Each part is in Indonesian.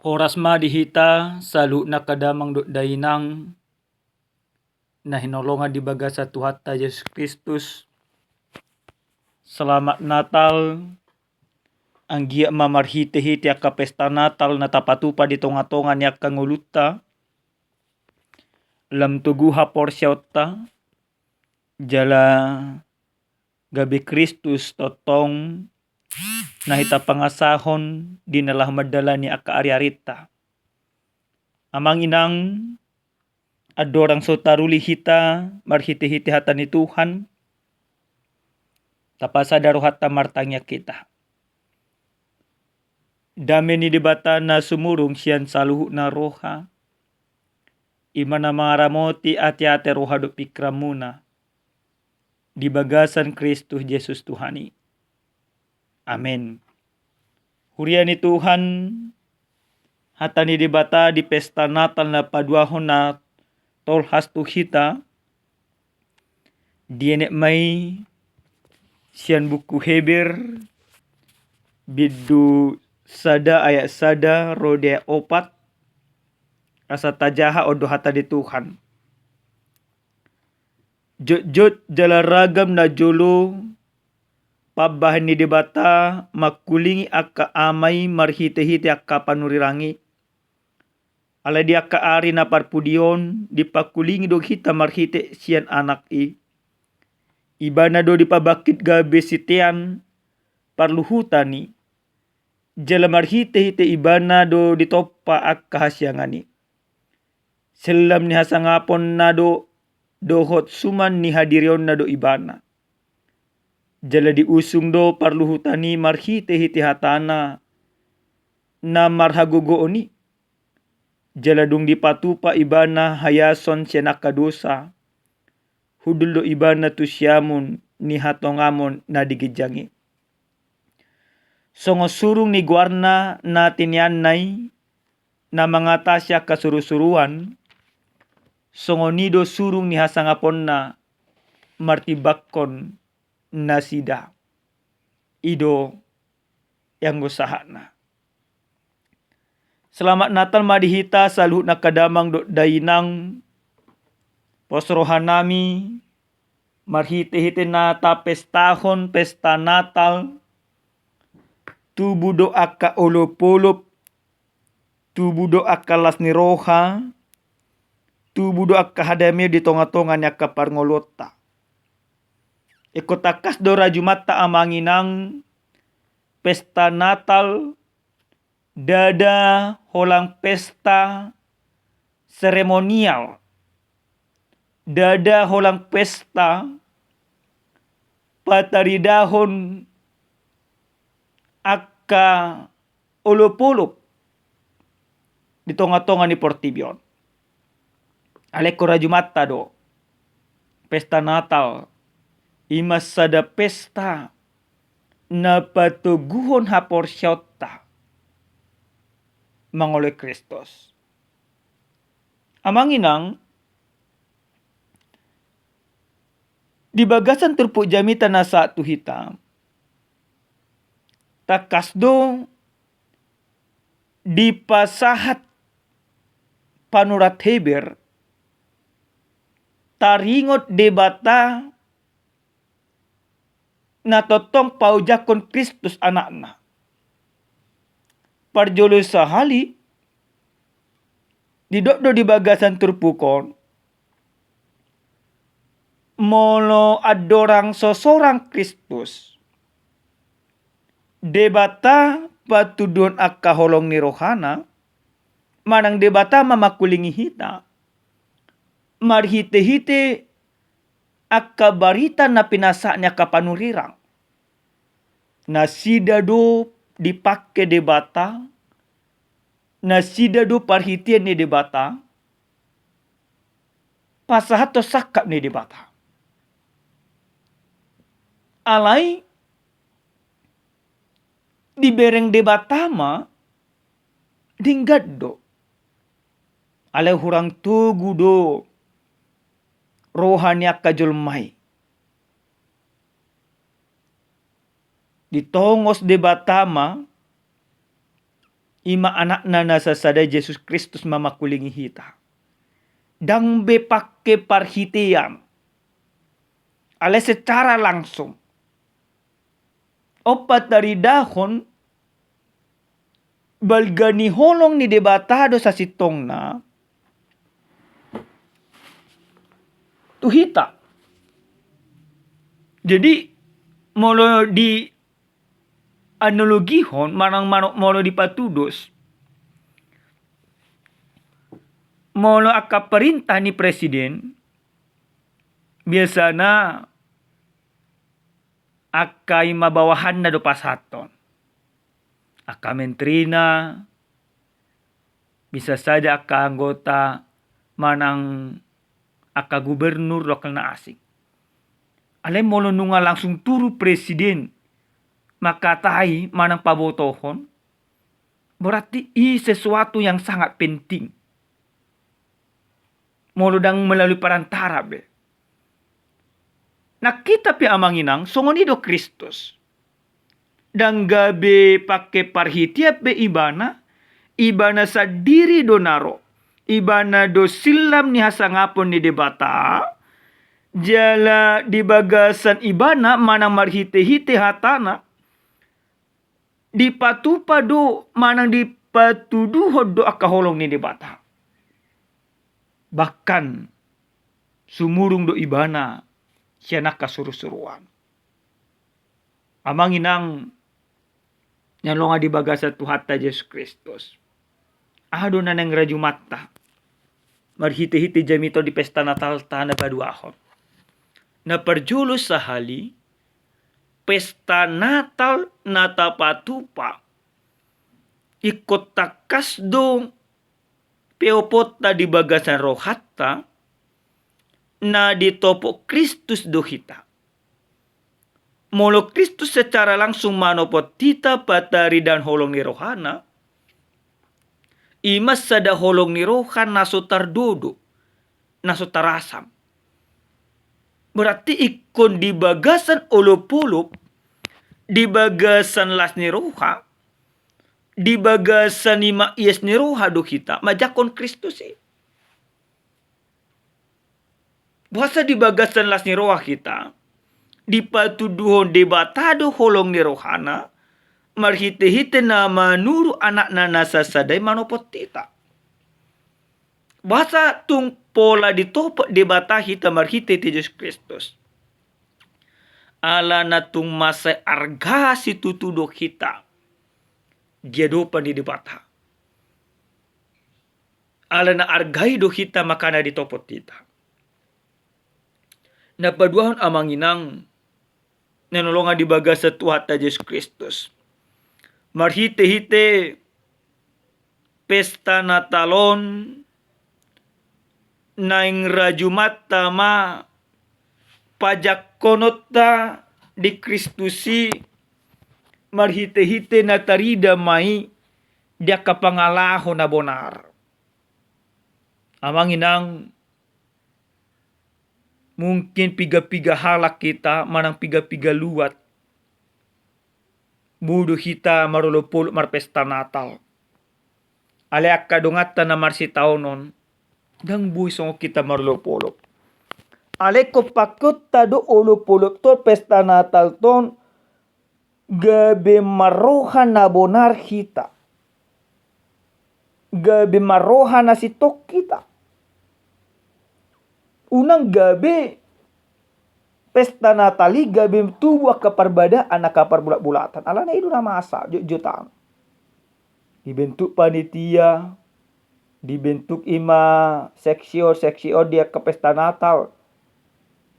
Horas ma dihita salu na kadamang do dainang na hinolongan di baga sa Tuhata Yesus Kristus. Selamat Natal. Ang gia mamarhiti-hiti aka pesta Natal na tapatupa di tonga-tonga ni aka nguluta. Lam tuguha porsyauta. Jala gabi Kristus totong nahita pangasahon di nalah madala ni aka ari-arita. Amang inang adorang sotaruli hita marhiti-hiti hata ni Tuhan. Tapasadaro hata martangya kita. Dami ni debata na sumurong siyan saluhu na roha. Ima na mga ramoti ati-ati roha do pikramuna. Di bagasan Kristus Jesus Tuhani. Amen. Hurian ni Tuhan hata ni debata di pesta Natal na paduahon na tolhas tu hita. Dienek may siyan buku Heber bidu sada ayat sada rode opat asa tajaha odo hata di Tuhan. Jot jala ragam na jolo pabahan ni debata makulingi aka amay marhite-hite aka panurirangi. Ala di aka ari na parpudion dipakulingi do hita marhite siyan anak i. Iba na do dipabakit gabe sitian parluhutani. Jala marhite-hite iba na do ditopa aka hasyangani. Selam ni hasangapon na do dohot suman ni hadirion na do ibana. Jala diusung do parluhutani marhite-hite hatana na marhagogooni. Jala dung dipatupa ibana hayason siya nakadosa. Hudul do ibana tu siyamun ni hatongamon na digijangi. Songo surung ni guarna natin yanay na mga tasya kasurusuruan. Songo nido surung ni hasangapon na martibakon na sida. Ido yang gusahana. Selamat Natal madihita saluh na kadamang do dainang posrohan nami marhite-hite na tapestahon pesta Natal tubudo aka olop-olop tubudo aka las ni roha tubudo aka hadamir di tonga-tonga ni aka parngolota. Ikotakas do rajumata amanginang pesta Natal dada holang pesta seremonial. Dada holang pesta pataridahon aka olop-olop di tonga-tonga ni Portibion. Aleko rajumata do pesta Natal imas sada pesta na patuguhon haporsyota mangoleh Kristus. Amang inang di bagasan turpuk jamita na satu hitam. Takasdo di pasahat panurat Heber taringot debata na totong paujakon Kristus anakna. Parjolo sahali didokdo di bagasan turpukon molo adorang sosorang Kristus. Debata patudon akka holong ni rohana manang debata mamakulingi hita. Marhite-hite akka barita na pinasanya kapanurirang. Nasida do dipake debata. Nasida do parhitian ni debata. Pasahato sakap ni debata. Alai di bereng debata ma dinggat do. Alai hurang tugu do rohani akka julmai. Ditongos debata ma Ima anak nana sasada Yesus Kristus mamakulingi hita. Dang be pakai parhitian. Ale secara langsung. Opat dari dahon. Balgani holong ni debatado sa sitong na. Tuhita. Jadi molo di analogihon manang manok molo di patudos. Molo aka perintah ni presiden biasana akai mabawahan na do pasaton. Aka menterina bisa saja aka anggota manang aka gubernur lokal na asing. Alem molo nunga langsung turu presiden makatai manang pabotohon, berarti sesuatu yang sangat penting. Molo dang melalui perantara be. Nah kita pi amanginang songonido Kristus. Dan gabe pake parhitiap be ibana sa diri do naro. Ibana do silam ni hasangapon ni debata. Jala di bagasan ibana manang marhite-hite hatana. Di patupa do manang di patuduhod do akaholong ni debata. Bahkan sumurung do ibana siya nakasurusuruan. Amanginang nyalonga di bagasa tuhata Yesus Kristus. Ado na nang rajumata. Marhite-hite jamito di pesta Natal tana paduahon. Na perjulus sahali pesta Natal nata patupa ikot takas do peopota di bagasan rohatta na ditopo Kristus do hita. Molo Kristus secara langsung manopot tita patari dan holong ni rohana. Imas sada holong ni rohan naso tardodo. Naso tarasam. Berarti ikon di bagasan olop-olop. Di bagasan las ni roha. Di bagasan ima ies ni roha do kita. Majakon Kristus eh. Bahasa di bagasan las ni roha kita. Di patuduhon debatado holong ni rohana. Marhite-hite na manuru anak nana sasadai manopot tita. Bahasa tung pola ditopok debata hita marhite ti Yesus Kristus. Ala na tung masa arga si tutudo kita. Dia dopan di debata. Ala na argai do hita makana ditopot tita. Napaduahon amanginang nanolongan di bagasa tuhata Yesus Kristus. Marhite-hite pesta Natalon naing rajumata ma pajak konota di Kristusi marhite-hite natarida mai dia kapangalaho na bonar. Amanginang mungkin piga-piga halak kita manang piga-piga luat. Budu hita marolopolo marpesta Natal. Ale akadongata na marsitaunon. Dang buisong kita marolopolo. Ale ko pakot tado olopolo to pesta Natal ton. Gabe maroha na bonar hita. Gabe maroha na sitok kita. Unang gabe pesta Natali gabe tubuh kaparbadaan na kaparbulak-bulatan. Ala na ito na masa, jutang. Dibentuk panitia, dibentuk ima seksio dia ke pesta Natal.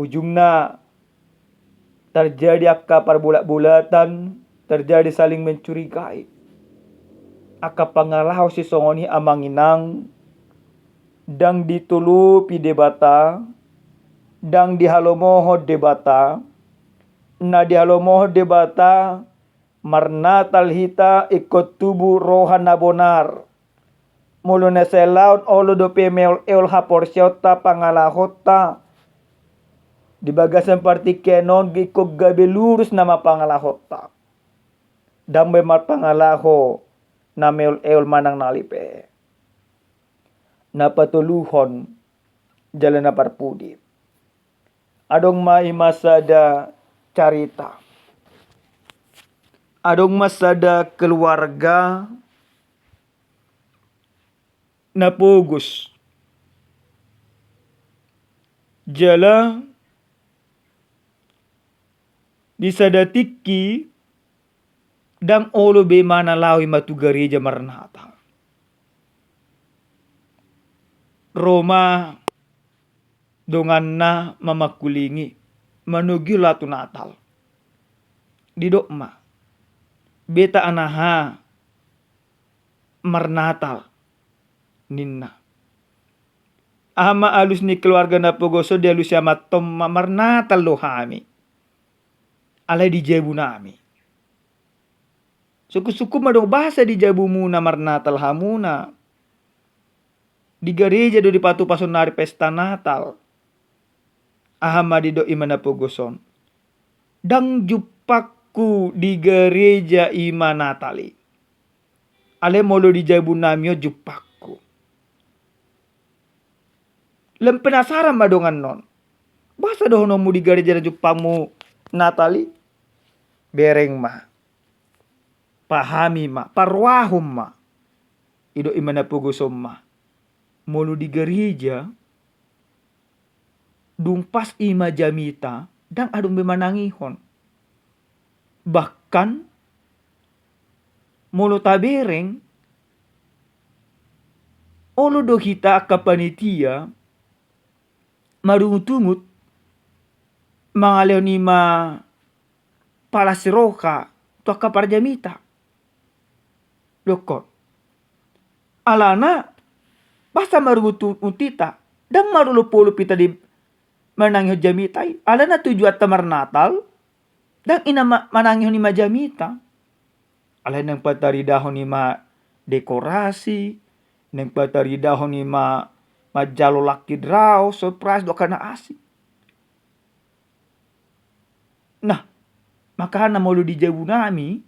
Ujungnya terjadi kaparbulak-bulatan, terjadi saling mencurigai. Aka pangalaw si songoni amanginang, dang ditulupi debata, dang dihalomoho debata, na dihalomoho debata, marnatal hita ikot tubuh rohan na bonar. Mulu na selaun olo do pemel eol haporsyota pangalahota. Di bagasan partikenon ikot gabe lurus nama pangalahota. Dambe mar pangalaho na meol-eol manang nalipe. Na patuluhon jalan na parpudi. Adong mai masada carita. Adong masada keluarga na pugus. Jala disadatiki dang olo be mana lawi matu gereja Maranatha. Roma dongan na mamakulingi manugi latu Natal. Didokma beta anaha Marnatal ninna. Ama alus ni keluarga na pogoso di alus ya matom Marnatal lo hami. Alay di jebu nami. Suku-suku madong bahasa di jabu muna Marnatal hamuna. Di gereja do di patu pasonari pesta Natal. Ahama di do imana pogoson. Dang jupakku di gereja ima Natali. Ale molo di jabu namio jupakku. Lem penasaran madongan non. Bahasa dohonomu di gereja jupamu Natali. Bereng ma. Pahami ma. Parwahum ma. Ido imana pogosom ma. Molo di gereja. Dumpas ima jamita. Dang adong bemanangihon. Bahkan. Molo tabereng. Olo do kita kapanitia. Marungut-ungut. Mangaleo ni ma. Palasiroka. Tua kaparjamita. Lokot. Alana. Basta marungut-untita. Dang marulup-ulup pita di. Manangihon jamitai. Alana tujuan tamar Natal. Dang ina manangihon ni ma jamita. Alana nang pataridahon ni ma dekorasi. Nang pataridahon ni ma majalo laki draw. Surprise do kana asik. Nah. Makana molo di jabu nami.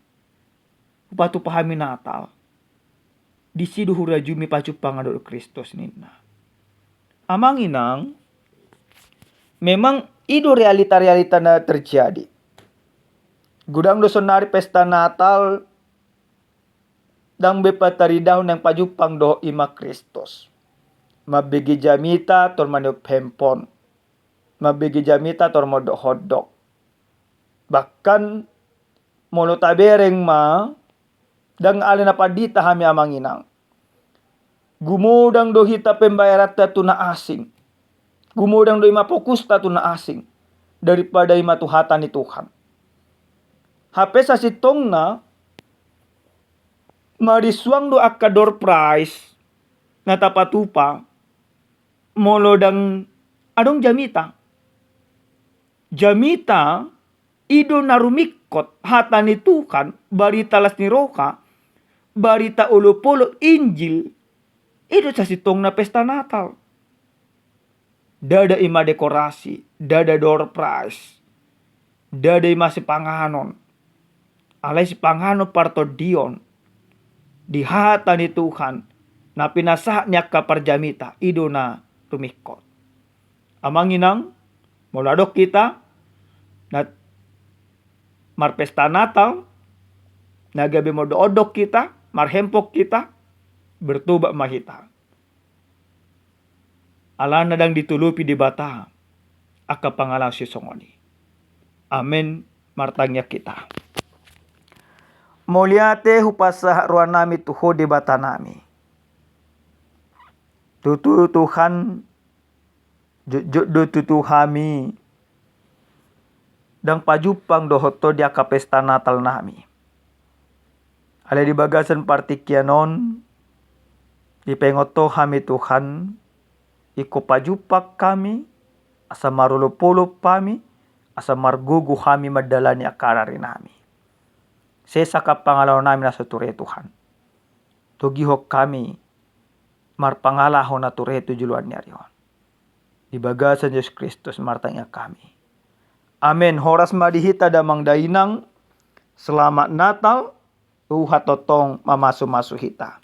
Upatu pahami Natal. Di sidu hurajumi pacu pangadol Kristus nina. Amang inang. Memang itu realita-realita na terjadi. Gudang dosonari pesta Natal. Dang bepataridahon yang pajupang do ima Kristus. Mabigi jamita tor manok pempon. Mabigi jamita tor modo hotdog. Bahkan molo tabereng ma. Dang alin padita hami amang inang. Gumudang do hita pembayarat tuna asing. Gumudang do ima fokus tuna asing. Daripada ima tuhatan ni Tuhan. Hape sa sitong na. Marisuang do akka door prize. Na tapatupa. Molo dang adong jamita. Jamita. Ido narumikot hata ni Tuhan. Barita las ni roka. Barita ulo-polo Injil. Ido sa sitong na pesta Natal. Dada ima dekorasi. Dada door prize. Dada ima si panganon. Alay si panganon parto dion. Di hata ni Tuhan. Na pinasa niya kaparjamita. Ido na tumikot. Amang inang. Muladok kita. Na marpesta Natal. Nagabi mo doodok kita. Marhempok kita. Bertuba mahita. Alana dang ditulupi di bata. Aka pangalang si songoni. Amen. Martangnya kita. Moliate hupasa ruan nami tuho di bata nami. Tutu Tuhan. Jujud tutu hami. Dang pajupang dohoto di aka pesta Natal nami. Ada di bagasan partikianon. Di pengoto hami Tuhan. Iko pajupak kami. Asa marulup-ulup kami. Asa margugu kami madalani akarari nami. Sesa kapangalaw namin na sa ture Tuhan. Tugihok kami. Marpangalaho na ture tujuluan niya riyon. Di bagasan Yesus Kristus martanya kami. Amen. Horas madihita damang dainang. Selamat Natal. hatotong mamasu-masu hita.